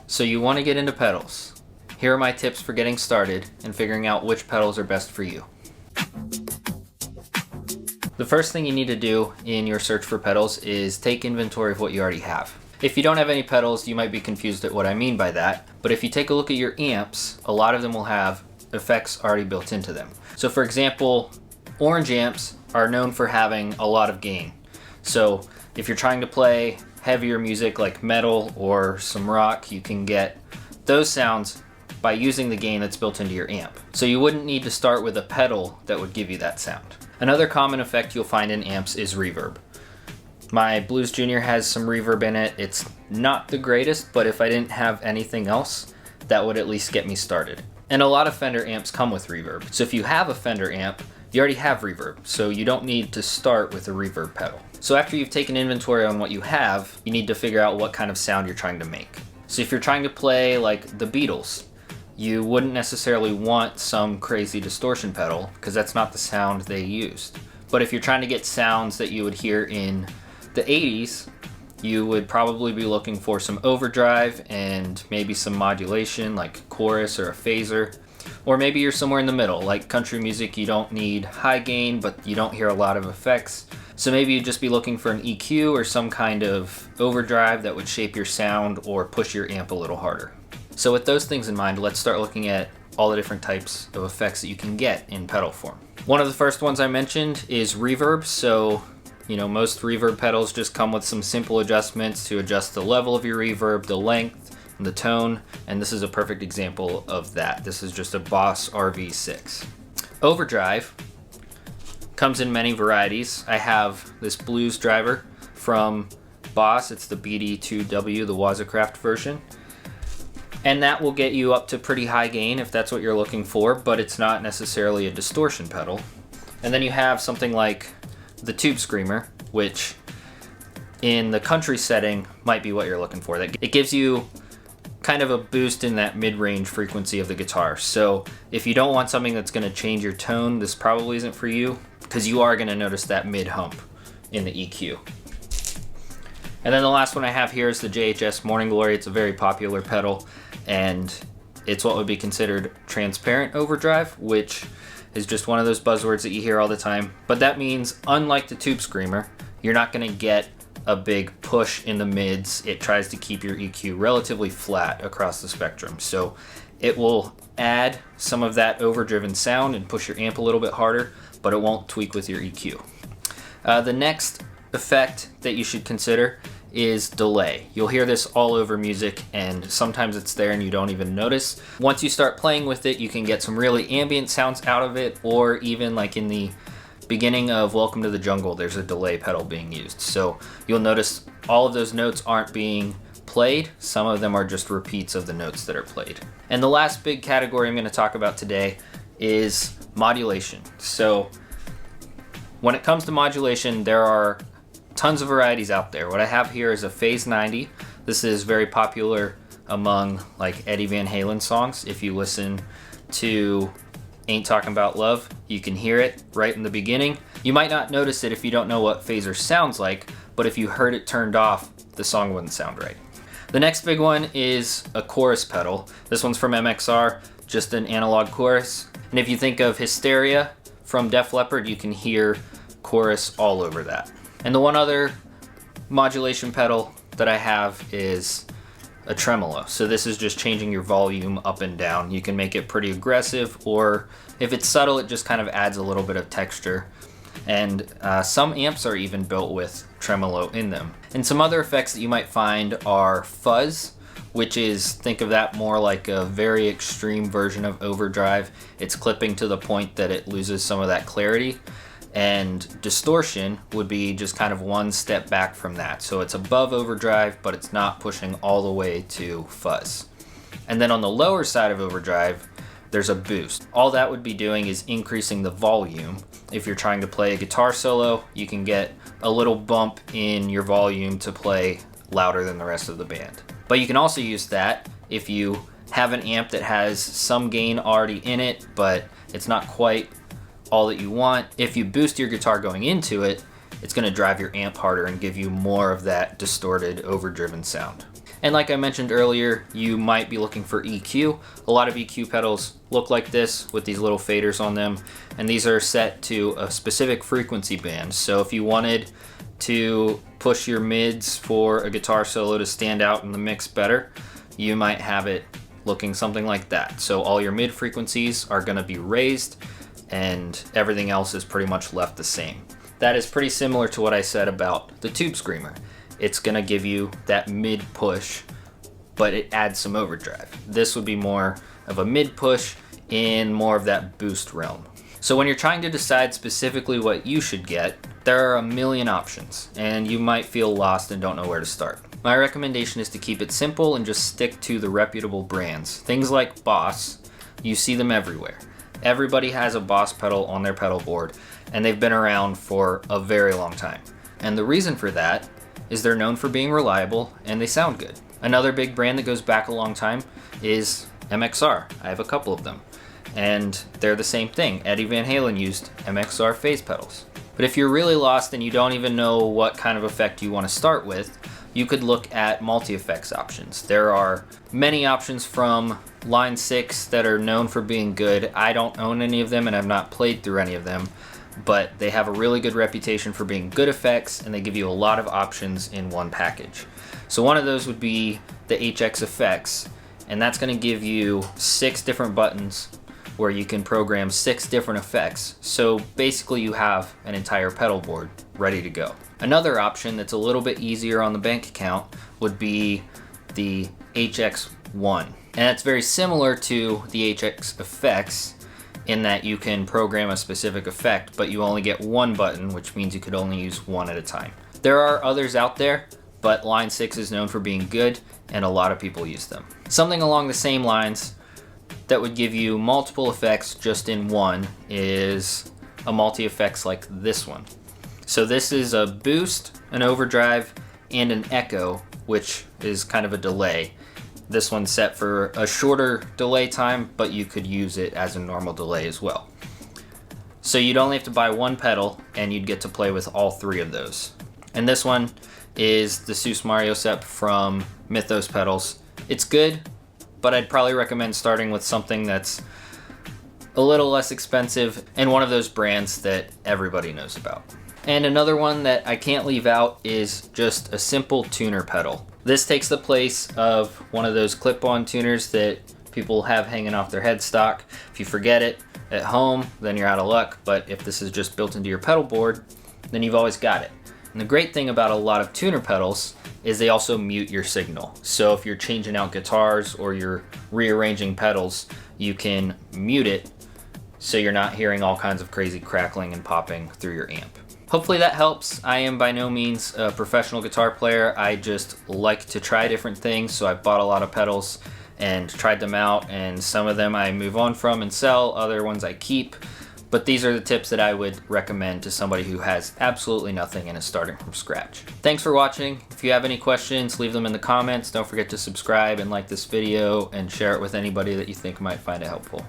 So you want to get into pedals. Here are my tips for getting started and figuring out which pedals are best for you. The first thing you need to do in your search for pedals is take inventory of what you already have. If you don't have any pedals, you might be confused at what I mean by that, but if you take a look at your amps, a lot of them will have effects already built into them. So for example, orange amps are known for having a lot of gain. So if you're trying to play heavier music like metal or some rock, you can get those sounds by using the gain that's built into your amp. So you wouldn't need to start with a pedal that would give you that sound. Another common effect you'll find in amps is reverb. My Blues Junior has some reverb in it. It's not the greatest, but if I didn't have anything else, that would at least get me started. And a lot of Fender amps come with reverb. So if you have a Fender amp, you already have reverb, so you don't need to start with a reverb pedal. So after you've taken inventory on what you have, you need to figure out what kind of sound you're trying to make. So if you're trying to play like the Beatles, you wouldn't necessarily want some crazy distortion pedal because that's not the sound they used. But if you're trying to get sounds that you would hear in the 80s, you would probably be looking for some overdrive and maybe some modulation like chorus or a phaser. Or maybe you're somewhere in the middle, like country music, you don't need high gain, but you don't hear a lot of effects. So maybe you'd just be looking for an EQ or some kind of overdrive that would shape your sound or push your amp a little harder. So with those things in mind, let's start looking at all the different types of effects that you can get in pedal form. One of the first ones I mentioned is reverb. So, most reverb pedals just come with some simple adjustments to adjust the level of your reverb, the length, and the tone, and this is a perfect example of that. This is just a Boss RV6. Overdrive comes in many varieties. I have this blues driver from Boss. It's the BD2W, the Wazacraft version. And that will get you up to pretty high gain if that's what you're looking for, but it's not necessarily a distortion pedal. And then you have something like the Tube Screamer, which in the country setting might be what you're looking for. It gives you kind of a boost in that mid-range frequency of the guitar. So if you don't want something that's going to change your tone, this probably isn't for you, because you are going to notice that mid-hump in the EQ. And then the last one I have here is the JHS Morning Glory. It's a very popular pedal, and it's what would be considered transparent overdrive, which is just one of those buzzwords that you hear all the time. But that means, unlike the Tube Screamer, you're not going to get a big push in the mids. It tries to keep your EQ relatively flat across the spectrum. So it will add some of that overdriven sound and push your amp a little bit harder, but it won't tweak with your EQ. The next effect that you should consider is delay. You'll hear this all over music, and sometimes it's there and you don't even notice. Once you start playing with it, you can get some really ambient sounds out of it, or even like in the beginning of Welcome to the Jungle, there's a delay pedal being used. So you'll notice all of those notes aren't being played. Some of them are just repeats of the notes that are played. And the last big category I'm going to talk about today is modulation. So when it comes to modulation, there are tons of varieties out there. What I have here is a Phase 90. This is very popular among like Eddie Van Halen songs. If you listen to Ain't Talking About Love, you can hear it right in the beginning. You might not notice it if you don't know what phaser sounds like, but if you heard it turned off, the song wouldn't sound right. The next big one is a chorus pedal. This one's from MXR, just an analog chorus. And if you think of Hysteria from Def Leppard, you can hear chorus all over that. And the one other modulation pedal that I have is a tremolo. So this is just changing your volume up and down. You can make it pretty aggressive, or if it's subtle, it just kind of adds a little bit of texture. And some amps are even built with tremolo in them. And some other effects that you might find are fuzz, which is, think of that more like a very extreme version of overdrive. It's clipping to the point that it loses some of that clarity. And distortion would be just kind of one step back from that. So it's above overdrive, but it's not pushing all the way to fuzz. And then on the lower side of overdrive, there's a boost. All that would be doing is increasing the volume. If you're trying to play a guitar solo, you can get a little bump in your volume to play louder than the rest of the band. But you can also use that if you have an amp that has some gain already in it, but it's not quite all that you want. If you boost your guitar going into it, it's going to drive your amp harder and give you more of that distorted, overdriven sound. And like I mentioned earlier, you might be looking for EQ. A lot of EQ pedals look like this with these little faders on them, and these are set to a specific frequency band. So if you wanted to push your mids for a guitar solo to stand out in the mix better, you might have it looking something like that. So all your mid frequencies are going to be raised and everything else is pretty much left the same. That is pretty similar to what I said about the Tube Screamer. It's going to give you that mid push, but it adds some overdrive. This would be more of a mid push in more of that boost realm. So when you're trying to decide specifically what you should get, there are a million options, and you might feel lost and don't know where to start. My recommendation is to keep it simple and just stick to the reputable brands. Things like Boss, you see them everywhere. Everybody has a Boss pedal on their pedal board, and they've been around for a very long time. And the reason for that is they're known for being reliable and they sound good. Another big brand that goes back a long time is MXR. I have a couple of them, and they're the same thing. Eddie Van Halen used MXR phase pedals. But if you're really lost and you don't even know what kind of effect you want to start with, you could look at multi-effects options. There are many options from Line 6 that are known for being good. I don't own any of them and I've not played through any of them, but they have a really good reputation for being good effects, and they give you a lot of options in one package. So one of those would be the HX Effects, and that's going to give you 6 different buttons where you can program 6 different effects. So basically you have an entire pedal board ready to go. Another option that's a little bit easier on the bank account would be the HX1. And that's very similar to the HX Effects in that you can program a specific effect, but you only get one button, which means you could only use one at a time. There are others out there, but Line 6 is known for being good, and a lot of people use them. Something along the same lines that would give you multiple effects just in one is a multi-effects like this one. So this is a boost, an overdrive, and an echo, which is kind of a delay. This one's set for a shorter delay time, but you could use it as a normal delay as well. So you'd only have to buy one pedal and you'd get to play with all 3 of those. And this one is the Sus Mario Sep from Mythos Pedals. It's good, but I'd probably recommend starting with something that's a little less expensive and one of those brands that everybody knows about. And another one that I can't leave out is just a simple tuner pedal. This takes the place of one of those clip-on tuners that people have hanging off their headstock. If you forget it at home, then you're out of luck, but if this is just built into your pedal board, then you've always got it. And the great thing about a lot of tuner pedals is they also mute your signal. So if you're changing out guitars or you're rearranging pedals, you can mute it so you're not hearing all kinds of crazy crackling and popping through your amp. Hopefully that helps. I am by no means a professional guitar player. I just like to try different things, so I've bought a lot of pedals and tried them out, and some of them I move on from and sell, other ones I keep. But these are the tips that I would recommend to somebody who has absolutely nothing and is starting from scratch. Thanks for watching. If you have any questions, leave them in the comments. Don't forget to subscribe and like this video and share it with anybody that you think might find it helpful.